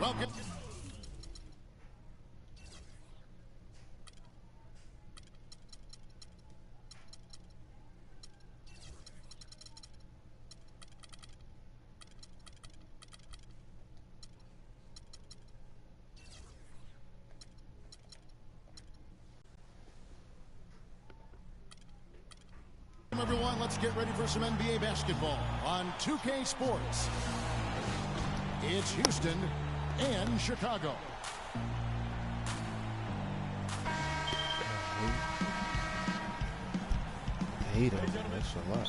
Welcome. Everyone, let's get ready for some NBA basketball on 2K Sports. It's Houston and Chicago. I hate him. That's a lot.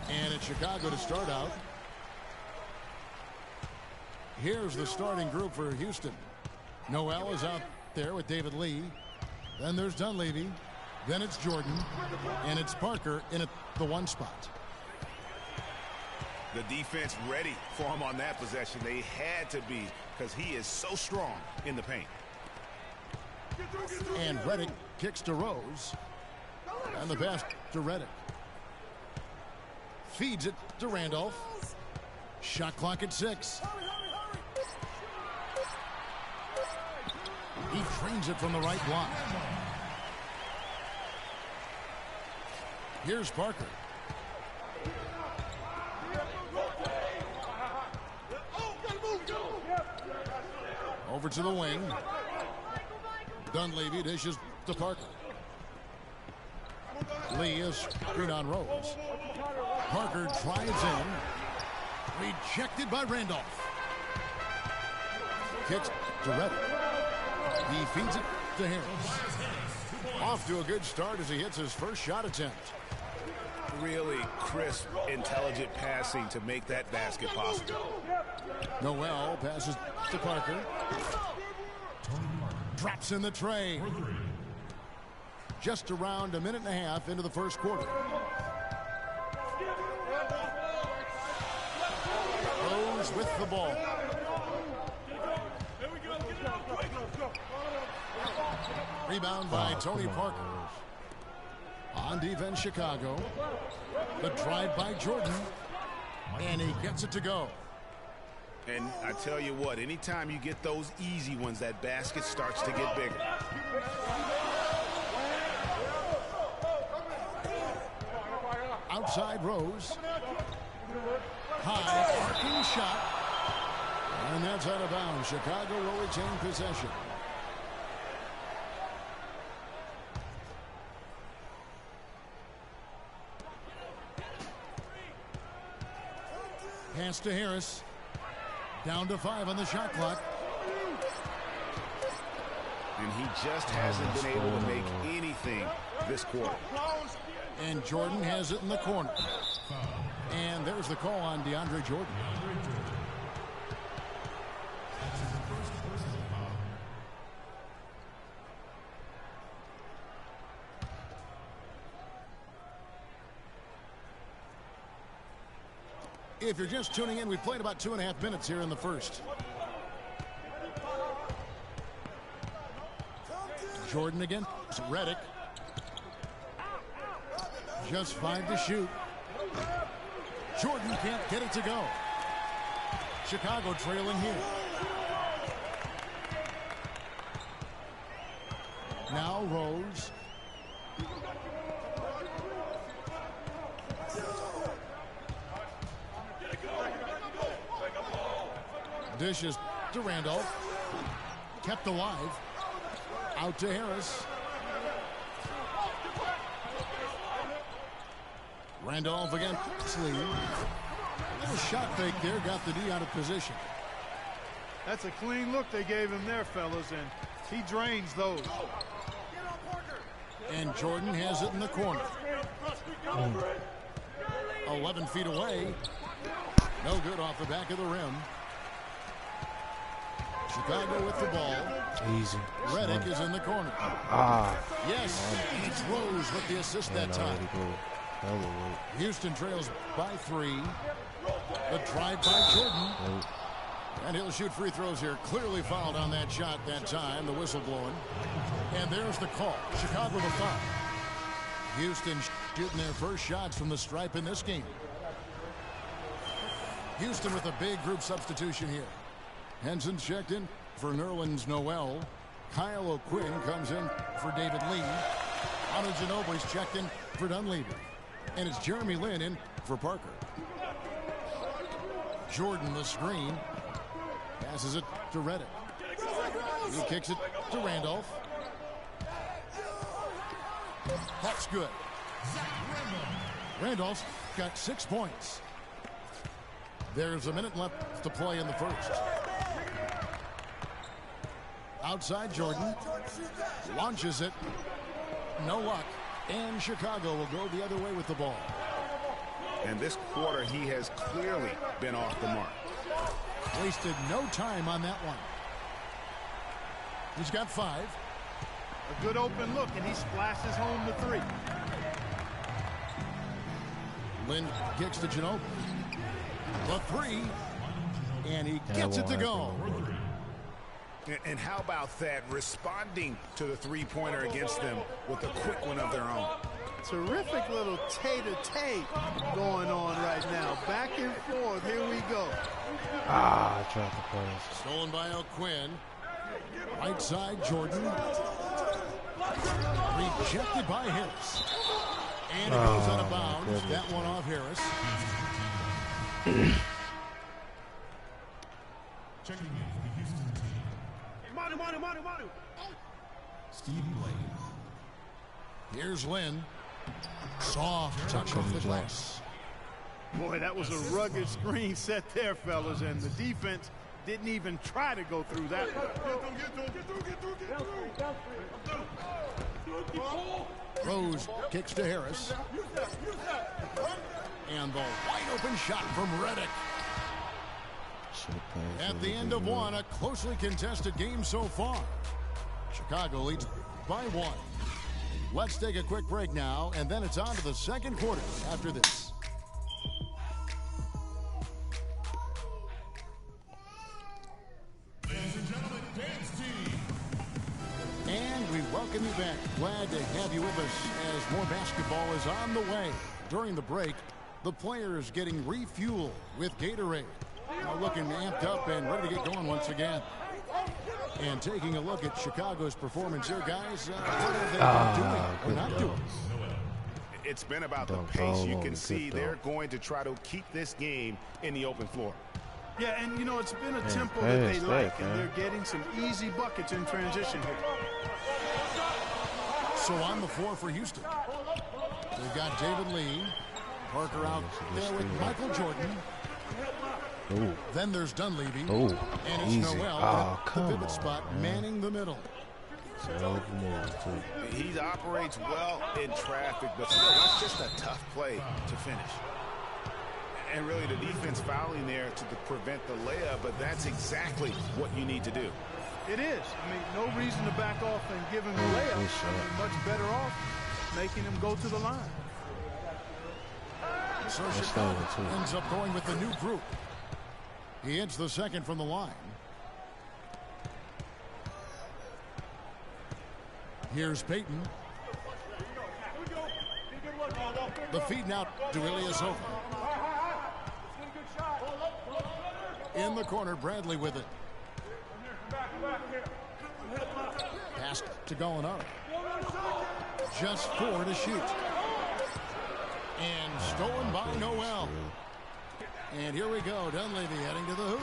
And it's Chicago to start out. Here's the starting group for Houston. Noel is out there with David Lee. Then there's Dunleavy. Then it's Jordan. And it's Parker in at the 1 spot. The defense ready for him on that possession. They had to be, because he is so strong in the paint. And Redick kicks to Rose. And the pass to Redick. Feeds it to Randolph. Shot clock at 6. He trains it from the right block. Here's Parker. Over to the wing. Dunleavy dishes to Parker. Lee is screen on Rose. Parker drives in. Rejected by Randolph. Kicks to Redick. He feeds it to Harris. Off to a good start as he hits his first shot attempt. Really crisp, intelligent passing to make that basket possible. Noel passes to Parker. Drops in the tray. Just around a minute and a half into the first quarter. Rose with the ball. Rebound by Tony Parker. On defense, Chicago. The drive by Jordan. And he gets it to go. And I tell you what, anytime you get those easy ones, that basket starts to get bigger. Outside Rose. High arcing shot. And that's out of bounds. Chicago will retain possession. Pass to Harris. Down to 5 on the shot clock. And he just hasn't been able to make anything this quarter. And Jordan has it in the corner. And there's the call on DeAndre Jordan. If you're just tuning in, we played about 2.5 minutes here in the first. Jordan again. Redick. Just 5 to shoot. Jordan can't get it to go. Chicago trailing here. Now Rose. Dishes to Randolph. Kept alive. Out to Harris. Randolph again. Sleeve. A little shot fake there. Got the D out of position. That's a clean look they gave him there, fellas, and he drains those. And Jordan has it in the corner. 11 feet away. No good off the back of the rim. Chicago with the ball. Easy. Redick is in the corner. Yes, and it's Rose with the assist that time. Houston trails by 3. The drive by Jordan. And he'll shoot free throws here. Clearly fouled on that shot that time. The whistle blowing. And there's the call. Chicago the foul. Houston shooting their first shots from the stripe in this game. Houston with a big group substitution here. Henson's checked in for Nerlens Noel. Kyle O'Quinn comes in for David Lee. Ginobili's checked in for Dunleavy. And it's Jeremy Lin in for Parker. Jordan the screen. Passes it to Redick. He kicks it to Randolph. That's good. Randolph's got 6 points. There's a minute left to play in the first. Outside Jordan. Launches it. No luck. And Chicago will go the other way with the ball. And this quarter, he has clearly been off the mark. Wasted no time on that one. He's got 5. A good open look, and he splashes home the 3. Lin kicks to Ginobili. The 3. And he gets it to go. And how about that? Responding to the three-pointer against them with a quick one of their own. Terrific little tay-to-tay going on right now. Back and forth. Here we go. I tried to pass. Stolen by O'Quinn. Right side, Jordan. Rejected by Harris. And it goes out of bounds. Goodness. That one off Harris. Checking in for the Houston team. Stevie Lane. Here's Lin. Soft touch of the glass. Boy, that was a rugged screen set there, fellas, and the defense didn't even try to go through that one. Rose kicks to Harris. And the wide open shot from Redick. At the end of one, a closely contested game so far. Chicago leads by 1. Let's take a quick break now, and then it's on to the second quarter after this. Ladies and gentlemen, dance team. And we welcome you back. Glad to have you with us as more basketball is on the way. During the break, the players getting refueled with Gatorade. Now looking amped up and ready to get going once again. And taking a look at Chicago's performance here, guys. What are they doing or not doing? It's been about the pace. You can see they're going to try to keep this game in the open floor. Yeah, and you know, it's been a tempo that they like, and they're getting some easy buckets in transition here. So on the floor for Houston, we've got David Lee. Parker out there with Michael Jordan. Ooh. Then there's Dunleavy. Ooh, and it's easy. Noel Oh, at the pivot spot, manning the middle. He operates well in traffic, but still, that's just a tough play to finish. And really, the defense fouling there to prevent the layup, but that's exactly what you need to do. It is. I mean, no reason to back off and give him a layup. Much better off making him go to the line. So Chicago ends up going with the new group. He hits the second from the line. Here's Payton. The feed now to Ilyasova. In the corner, Bradley with it. Pass to Gallinari. Just 4 to shoot. And stolen by Noel. And here we go. Dunleavy heading to the hoop.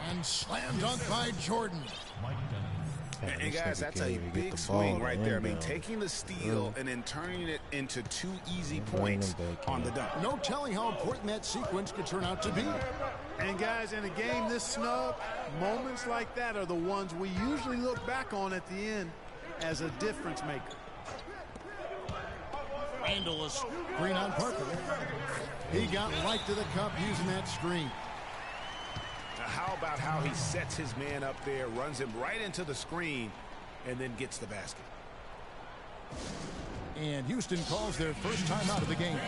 And slam dunk by Jordan. And guys, that's a big swing right there. I mean, taking the steal and then turning it into 2 easy points on the dunk. No telling how important that sequence could turn out to be. And guys, in a game this snug, moments like that are the ones we usually look back on at the end as a difference maker. Randall screen on Parker. He got right to the cup using that screen. Now, how about how he sets his man up there, runs him right into the screen, and then gets the basket. And Houston calls their first time out of the game.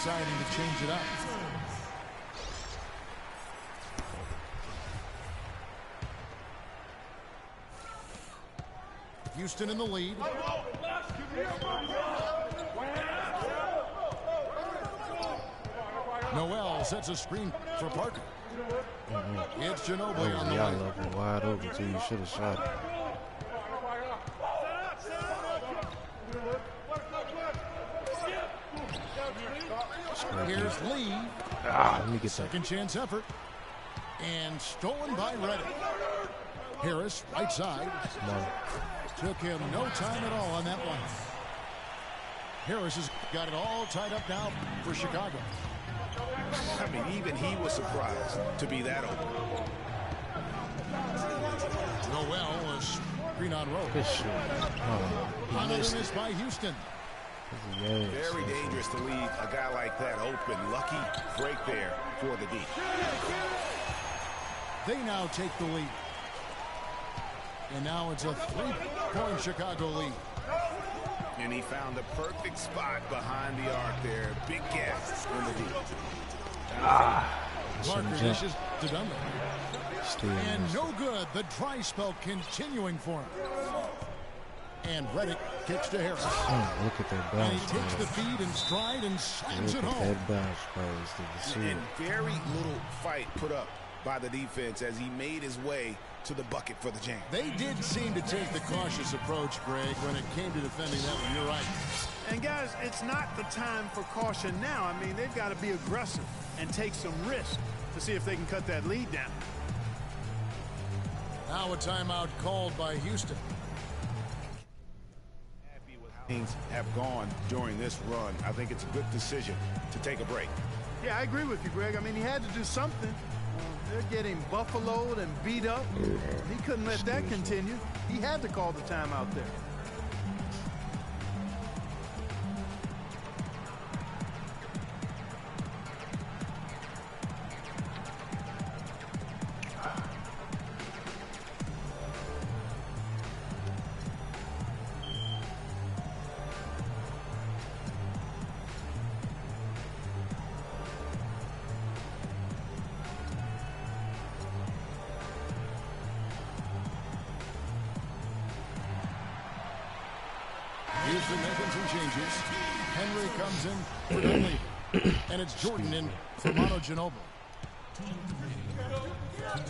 deciding to change it up. Houston in the lead. Noel sets a screen for Parker. It's Ginobili on the y'all way. left it wide open too. You should have shot it. Here's Lee. Let me get that. Second chance effort. And stolen by Reddick. Harris, right side. Took him no time at all on that one. Harris has got it all tied up now for Chicago. I mean, even he was surprised to be that open. Noel, a screen on road. Good shit. Another miss by Houston. Very dangerous to leave a guy like that open. Lucky break there for the D. They now take the lead. And now it's a 3-point Chicago lead. And he found the perfect spot behind the arc there. Big gap in the D. Parker dishes to Dunlap. Still And no good. The dry spell continuing for him. And Reddick kicks to Harris. Look at that bounce. And he takes the feed in stride and slams it Look at home. that bounce plays. And very little fight put up by the defense as he made his way to the bucket for the jam. They did seem to take the cautious approach, Greg, when it came to defending that one. You're right. And guys, it's not the time for caution now. I mean, they've got to be aggressive and take some risk to see if they can cut that lead down. Now a timeout called by Houston. Happy with how things have gone during this run. I think it's a good decision to take a break. Yeah, I agree with you, Greg. I mean, he had to do something. They're getting buffaloed and beat up. He couldn't let that continue. He had to call the timeout there. Houston making some changes. Henry comes in for Dunlap. And it's Jordan in for Mono Ginobili.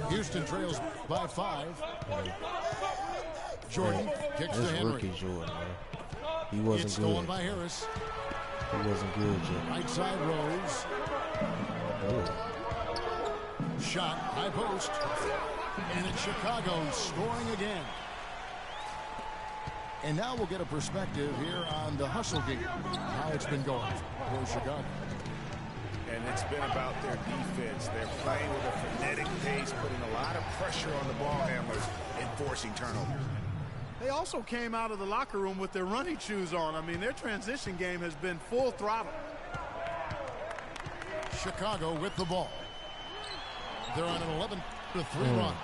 Houston trails by 5. Jordan kicks to This Henry. rookie Jordan, man. He wasn't It's good. stolen by Harris. He wasn't good, Jordan. Right side Rose. Shot, high post. And it's Chicago scoring again. And now we'll get a perspective here on the hustle game, how it's been going for Chicago. And it's been about their defense. They're playing with a frenetic pace, putting a lot of pressure on the ball handlers and forcing turnovers. They also came out of the locker room with their running shoes on. I mean, their transition game has been full throttle. Chicago with the ball. They're on an 11-3 run.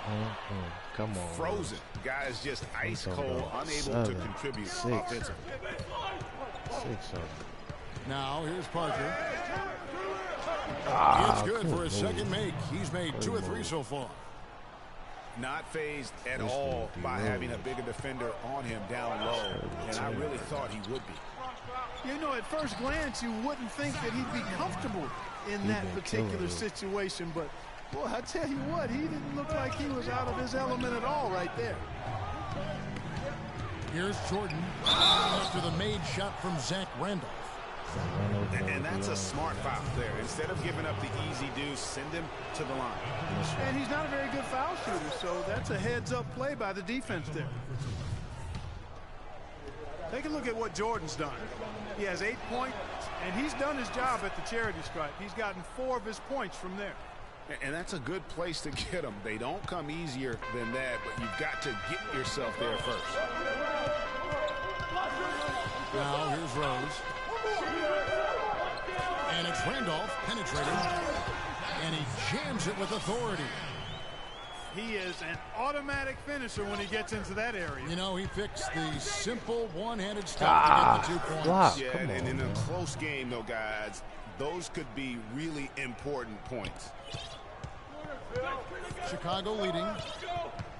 Come on. Frozen. Guys just ice cold, unable to contribute offensively. 6 of them. Now here's Parker. It's good for his second make. He's made 2 or 3 so far. Not phased at all by having a bigger defender on him down low, and I really thought he would be. You know, at first glance, you wouldn't think that he'd be comfortable in that particular situation, but boy, I tell you what, he didn't look like he was out of his element at all right there. Here's Jordan after the made shot from Zach Randolph. And that's a smart foul there. Instead of giving up the easy deuce, send him to the line. And he's not a very good foul shooter, so that's a heads-up play by the defense there. Take a look at what Jordan's done. He has 8 points, and he's done his job at the charity stripe. He's gotten 4 of his points from there. And that's a good place to get them. They don't come easier than that, but you've got to get yourself there first. Now here's Rose. And it's Randolph penetrating. And he jams it with authority. He is an automatic finisher when he gets into that area. You know, he fixed the simple one-handed stuff to get the 2 points. Block. Yeah, and in a close game, though, guys, those could be really important points. Chicago leading.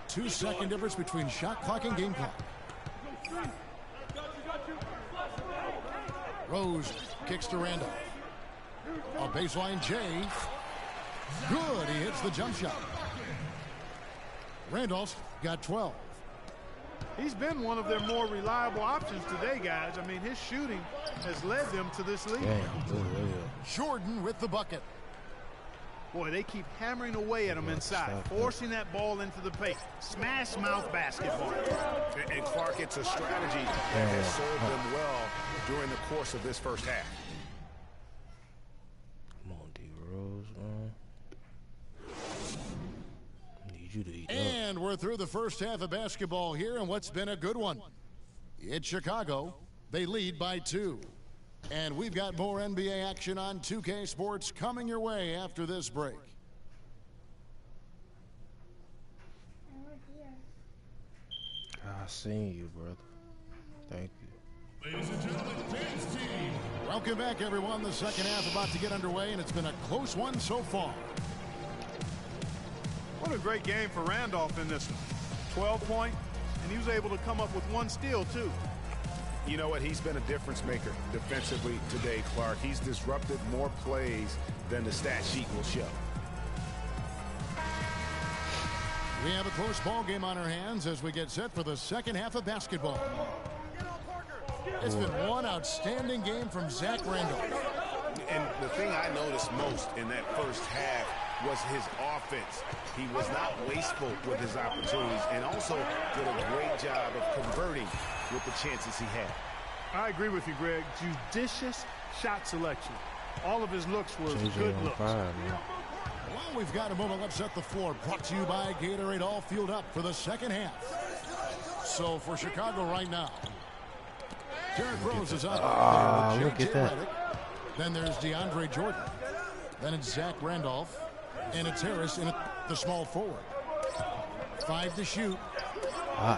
2-second difference between shot clock and game clock. Rose kicks to Randolph. A baseline J. Good. He hits the jump shot. Randolph's got 12. He's been one of their more reliable options today, guys. I mean, his shooting has led them to this lead. Jordan with the bucket. Boy, they keep hammering away at him inside, forcing that ball into the paint. Smash mouth basketball. And Clark, it's a strategy that has served them well during the course of this first half. Come on, D-Rose, man. Need you to eat And we're through the first half of basketball here, and what's been a good one. It's Chicago. They lead by 2. And we've got more NBA action on 2K Sports coming your way after this break. I seen you, brother. Thank you. Ladies and gentlemen, dance team. Welcome back, everyone. The second half about to get underway, and it's been a close one so far. What a great game for Randolph in this one. 12 points, and he was able to come up with 1 steal, too. You know what? He's been a difference maker defensively today, Clark. He's disrupted more plays than the stat sheet will show. We have a close ball game on our hands as we get set for the second half of basketball. It's been one outstanding game from Zach Randolph. And the thing I noticed most in that first half was his offense. He was not wasteful with his opportunities and also did a great job of converting with the chances he had. I agree with you, Greg. Judicious shot selection. All of his looks were good looks. Man. Well, we've got a moment left set the floor. Brought to you by Gatorade, all fueled up for the second half. So for Chicago right now, Derrick Rose is up. Look at that. Then there's DeAndre Jordan. Then it's Zach Randolph. And it's Harris in the small forward. 5 to shoot.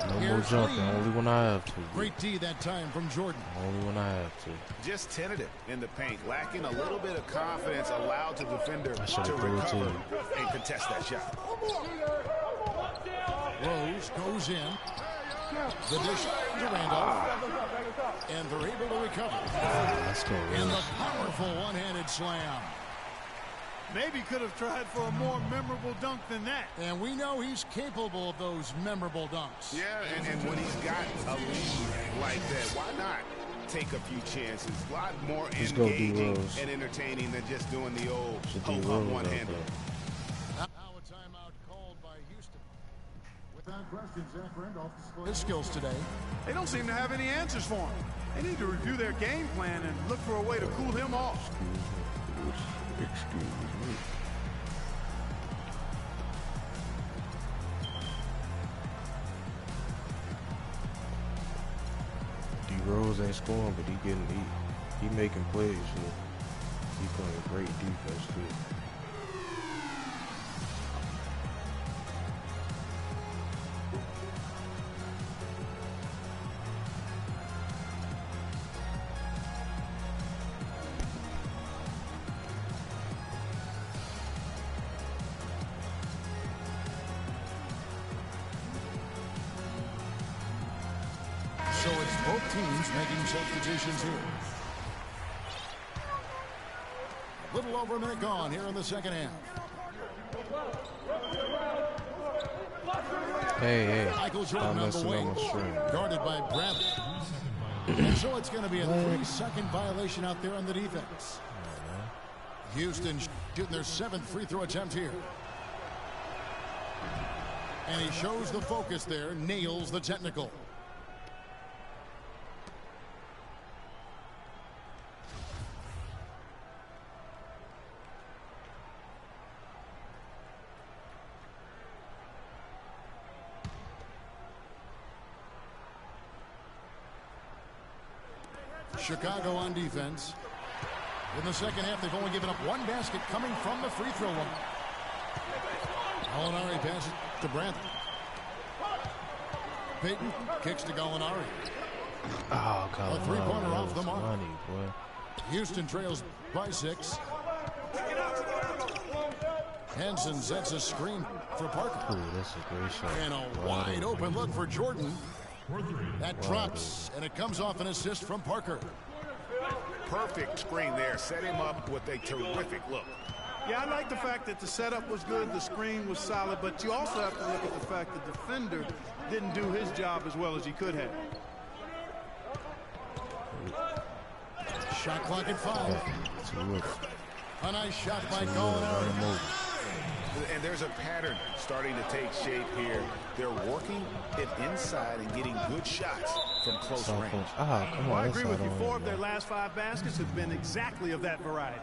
No more jumping. Only when I have to. Great D that time from Jordan. Only when I have to. Just tentative in the paint, lacking a little bit of confidence, allowed the defender to recover and contest that shot. Rose goes in. The dish to Randolph. And they're able to recover. Let's go, And the powerful one-handed slam. Maybe could have tried for a more memorable dunk than that. And we know he's capable of those memorable dunks. Yeah, and when he's got a lead like that, why not take a few chances? A lot more engaging and entertaining than just doing the old one-hander. Now a timeout called by Houston. Without question, Zach Randolph displayed his skills today. They don't seem to have any answers for him. They need to review their game plan and look for a way to cool him off. Excuse me. D-Rose ain't scoring, but he making plays. He playing great defense too. So it's both teams making substitutions here. A little over a minute gone here in the second half. Hey. Michael Jordan on the wing, guarded by Bradley. And so it's going to be a 3-second violation out there on the defense. Houston shooting their 7th free throw attempt here. And he shows the focus there, nails the technical. Chicago on defense. In the second half, they've only given up 1 basket coming from the free throw line. Gallinari passes to Brantley. Payton kicks to Gallinari. Oh, A 3-pointer off the mark. Money, boy. Houston trails by 6. Henson sets a screen for Parker. Ooh, that's a great shot. And a wide open look for Jordan. That drops, and it comes off an assist from Parker. Perfect screen there. Set him up with a terrific look. Yeah, I like the fact that the setup was good, the screen was solid, but you also have to look at the fact the defender didn't do his job as well as he could have. Shot clock at 5. A nice shot by Colin. And there's a pattern starting to take shape here. They're working it inside and getting good shots from close range. Well, I agree with you. 4 of their last 5 baskets have been exactly of that variety.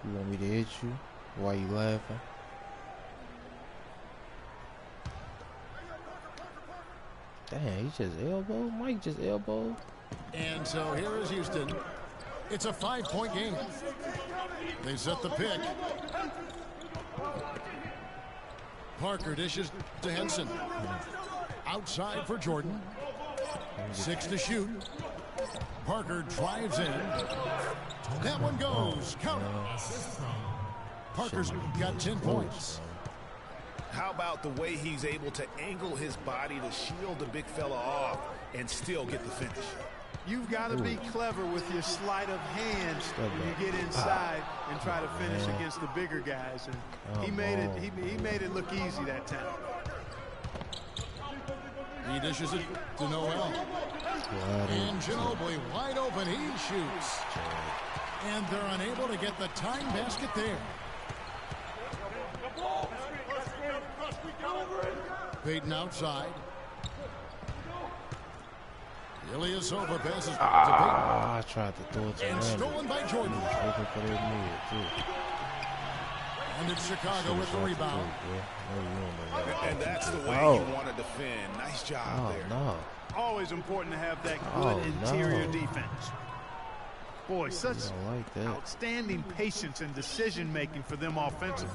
You want me to hit you? Why you laughing? Dang, he just elbowed? Mike just elbowed? And so here is Houston. It's a 5-point game. They set the pick. Parker dishes to Henson. Outside for Jordan. 6 to shoot. Parker drives in. That one goes. Count it. Parker's got 10 points. How about the way he's able to angle his body to shield the big fella off and still get the finish? You've got to be clever with your sleight of hand when you get inside and try to finish against the bigger guys. And he made it look easy that time. He dishes it to Noel. And Ginobili wide open. He shoots. And they're unable to get the tying basket there. Payton outside. Ilyasova passes to Payton. I tried to throw it to him. And stolen by Jordan. Looking for that mid, too. And it's Chicago with the rebound. And that's the way you want to defend. Nice job there. No. Always important to have that good interior defense. Boy, such outstanding patience and decision-making for them offensively.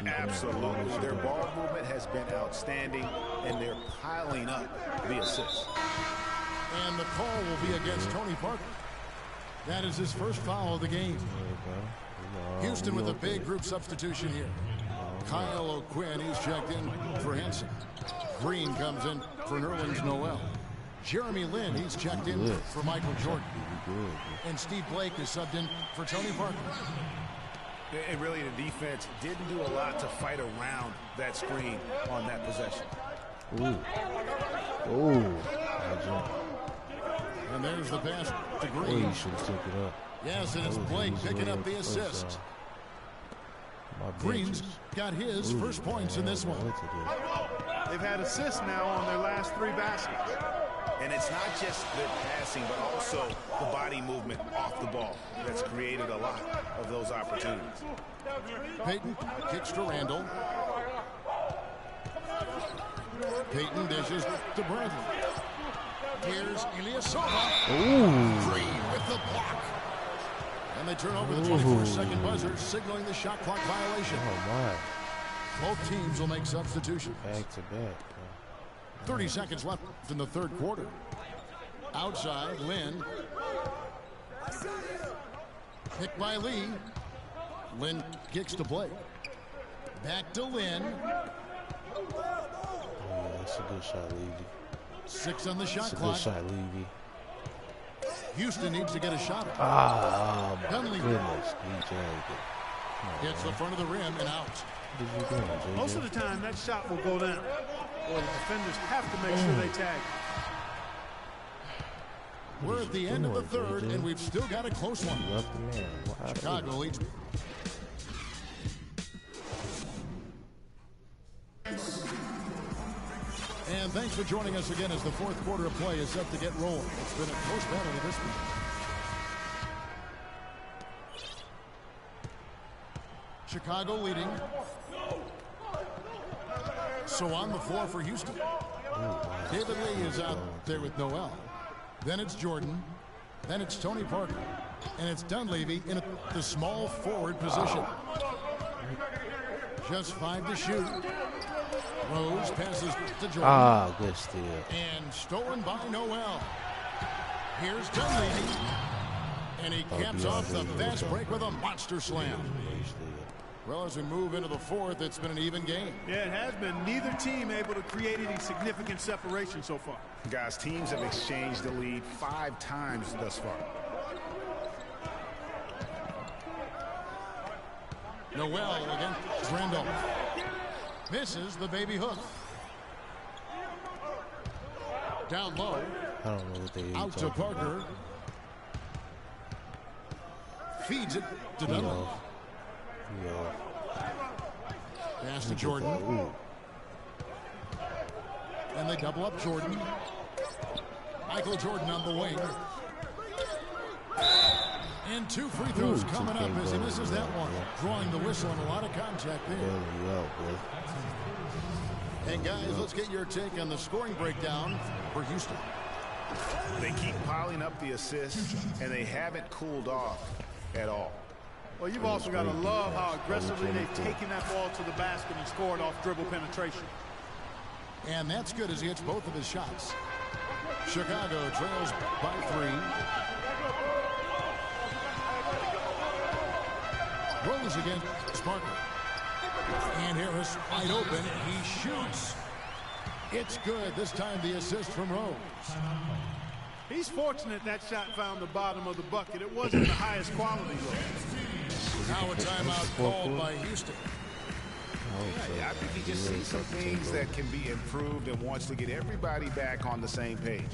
Absolutely. Their ball movement has been outstanding, and they're piling up the assists. And the call will be against Tony Parker. That is his first foul of the game. Houston with a big group substitution here. Kyle O'Quinn, he's checked in for Henson. Green comes in for Nerlens Noel. Jeremy Lin, he's checked in for Michael Jordan. And Steve Blake is subbed in for Tony Parker. And really, the defense didn't do a lot to fight around that screen on that possession. And there's the pass to Green. He should have took it up. Yes, and it's Blake picking up the assist. Green's got his first points in this one. They've had assists now on their last 3 baskets. And it's not just the passing, but also the body movement off the ball that's created a lot of those opportunities. Payton kicks to Randall. Payton dishes to Bradley. Here's Ilyasova. Green with the block. And they turn over the 24-second buzzer, signaling the shot clock violation. Both teams will make substitutions. Back to back. 30 seconds left in the third quarter. Outside, Lin. Picked by Lee. Lin kicks to Blake. Back to Lin. That's a good shot, Levy. 6 on the shot That's clock. Good shot, Levy. Houston needs to get a shot. My Dunleavy goodness. hits the front of the rim and out. What are you doing, JJ? Most of the time, that shot will go down. Well, the defenders have to make sure they tag. We're at the end of the third, and we've still got a close one. Chicago leads. And thanks for joining us again as the fourth quarter of play is set to get rolling. It's been a close battle to this one. Chicago leading. So on the floor for Houston. David Lee is out there with Noel. Then it's Jordan. Then it's Tony Parker. And it's Dunleavy in the small forward position. Just 5 to shoot. Rose passes to Jordan. Good steal. And stolen by Noel. Here's Dunleavy. And he caps off the fast break with a monster slam. Well, as we move into the fourth, it's been an even game. Yeah, it has been. Neither team able to create any significant separation so far. Guys, teams have exchanged the lead 5 times thus far. Noel against Randall. Misses the baby hook. Down low. I don't know what they out to Parker. Feeds it to Dunlop. Pass to Jordan. And they double up Jordan. Michael Jordan on the wing. And 2 free throws coming up as he misses that one. Drawing the whistle and a lot of contact there. And guys, let's get your take on the scoring breakdown for Houston. They keep piling up the assists, and they haven't cooled off at all. Well, you've also got to love how aggressively they've taken that ball to the basket and scored off dribble penetration. And that's good as he hits both of his shots. Chicago trails by 3. Rose against Parker. And Harris wide open. He shoots. It's good. This time the assist from Rose. He's fortunate that shot found the bottom of the bucket. It wasn't the highest quality look. Now a timeout called by Houston. I think he just sees some things that can be improved and wants to get everybody back on the same page.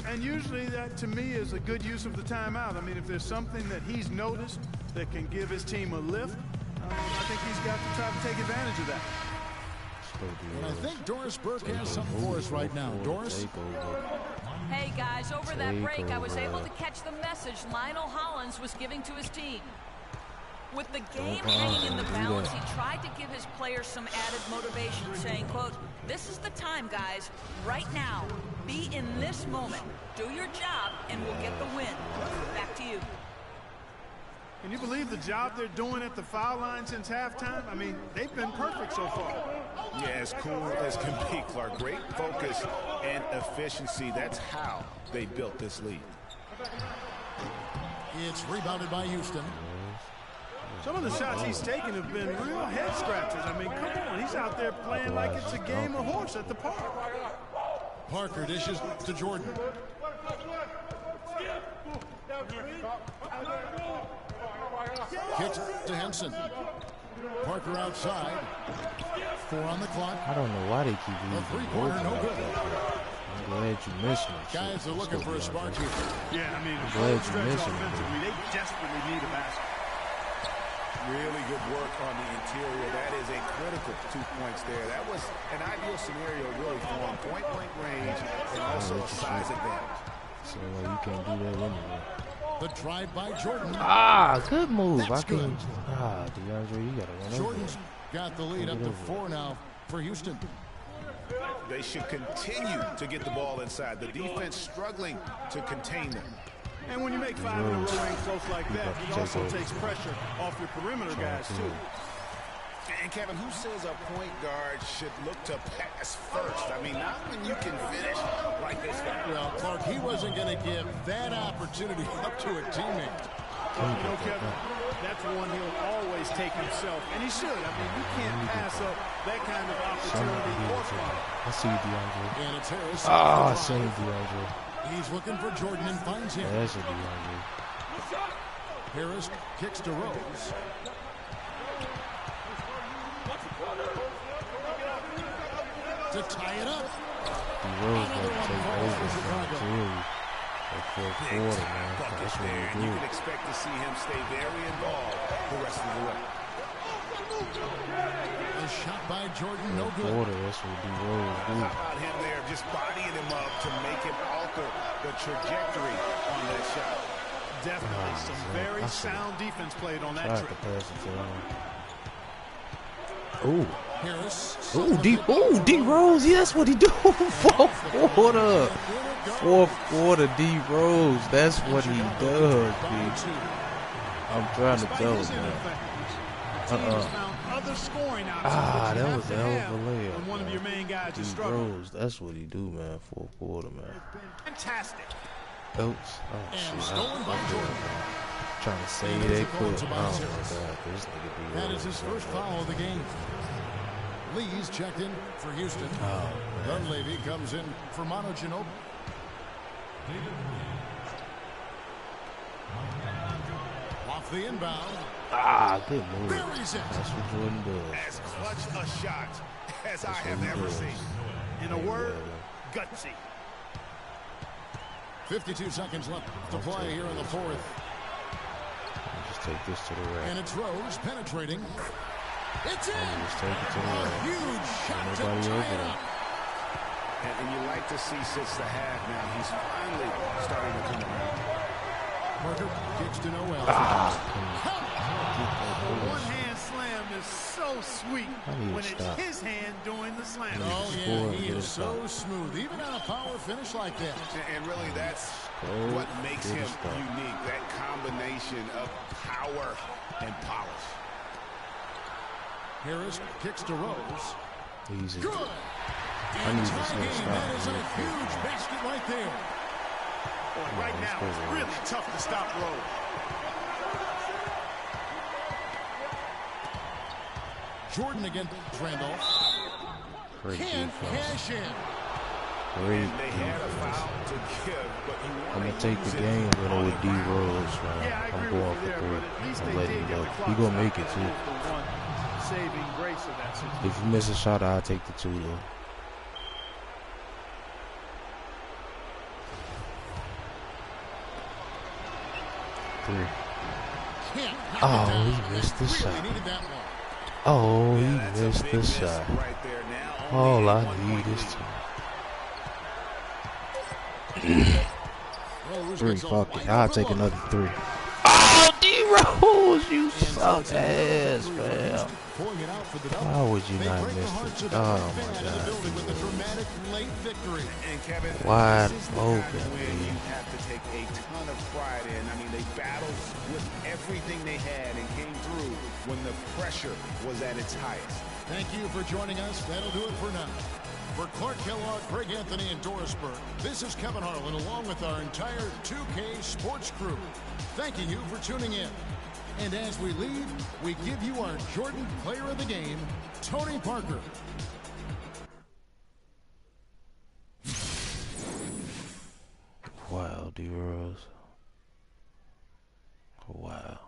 And usually that, to me, is a good use of the timeout. I mean, if there's something that he's noticed that can give his team a lift, I think he's got to try to take advantage of that. And I think Doris Burke has something for us right now. Doris? Hey, guys, over that break, I was able to catch the message Lionel Hollins was giving to his team. With the game hanging in the balance, he tried to give his players some added motivation, saying, quote, "This is the time, guys. Right now. Be in this moment. Do your job, and we'll get the win." Back to you. Can you believe the job they're doing at the foul line since halftime? I mean, they've been perfect so far. Yeah, as cool as can be, Clark. Great focus and efficiency. That's how they built this lead. It's rebounded by Houston. Some of the shots he's taken have been real head scratchers. I mean, come on. He's out there playing like it's a game of horse at the park. Parker dishes to Jordan. Kicks to Henson. Parker outside. 4 on the clock. I don't know why they keep The three-pointer, no good. I'm glad you missed it. Guys are looking for a spark here. Yeah, I mean, glad you missed it. offensively, they desperately need a basket. Really good work on the interior. That is a critical 2 points there. That was an ideal scenario really for him. Point-blank range and also a size advantage. So you can't do that anyway. The drive by Jordan. Good move. That's good. DeAndre, you gotta run Jordan's got the lead up to 4 now for Houston. They should continue to get the ball inside. The defense struggling to contain them. And when you make 5 in a row range close like that, it also takes pressure off your perimeter guys, too. And Kevin, who says a point guard should look to pass first? I mean, not when you can finish like this guy. Well, Clark, he wasn't going to give that opportunity up to a teammate. You know, Kevin, that's one he'll always take himself, and he should. I mean, you can't pass up that kind of opportunity or spot. I see you, DeAndre. And it's Harris. I see you, DeAndre. He's looking for Jordan and finds him. That's a DeAndre. Harris kicks to Rose. To tie it up. Rose got to take over from Jerry. That fourth quarter, man. That's what he You did. can expect to see him stay very involved the rest of the way. A shot by Jordan, no Fourth good. quarter, that's what D-Rose do. How about him there just bodying him up to make him alter the trajectory on that shot? Definitely some very sound defense played on that Tried to trip. pass it to him. Ooh. Harris. D-Rose, yeah, that's what he do. Fourth quarter. Fourth quarter, D-Rose, that's what he does, dude. I'm trying to tell him, man. That was a hell of a layup. When one of your main guys is struggling. D-Rose, that's what he do, man. Fourth quarter, man. Fantastic. Oh shit. Stolen by Jordan. Trying to say they quit. Oh my god, this nigga be That is his first foul of the game. Lee's checked in for Houston. Dunleavy comes in for Manu Ginobili. Off the inbound. Good move. Buries it. That's what Jordan does. As clutch a shot as I have ever seen. In a word, gutsy. 52 seconds left to play here in the fourth. Just take this to the rack. And it's Rose penetrating. It's in. Just take it to the rack. A huge shot to Nobody tie over it there. up. And you like to see since the half now, he's finally starting to come around. Parker kicks to Noel. One-hand slam is so sweet when it's his hand doing the slam. Oh, yeah, he is so smooth, even on a power finish like that. And really, that's what makes him unique, that combination of power and polish. Harris kicks to Rose. Easy. Good. I need this nigga to stop. That is a huge basket right there. Boy, right now, it's really tough to stop Rose. Jordan against Randolph. Great Can't defense. cash in. Great They had a defense. foul to give, but you I'm want gonna take the game winner with D Rose, man. Yeah, I I'm agree going with you for there, three. but at least I'm they letting did you get know. the clock He gonna stopped. make it That too. was the one saving grace of that situation. If you miss a shot, I'll take the two though. Three. Can't knock it Oh, down. he missed the Really shot. needed that one. Oh, he that's a missed big the miss shot. right there. Now All only a I 1 need point is lead. two. Rose Three, gets a fuck it. wide I'll open take look. another three. Oh, D Rose, you And so suck it's another ass, three for man. Houston, pulling it out for the double. Why would you They not break the miss hearts it? of every Oh fan my in the god. building with a dramatic late victory. And Kevin, Wide this is the kind open, of win dude. you have to take a ton of pride in. I mean, they battled with everything they had and came through when the pressure was at its highest. Thank you for joining us. That'll do it for now. For Clark Kellogg, Greg Anthony, and Doris Burke, this is Kevin Harlan along with our entire 2K sports crew. Thanking you for tuning in. And as we leave, we give you our Jordan Player of the Game, Tony Parker. Wow, D Rose. Wow.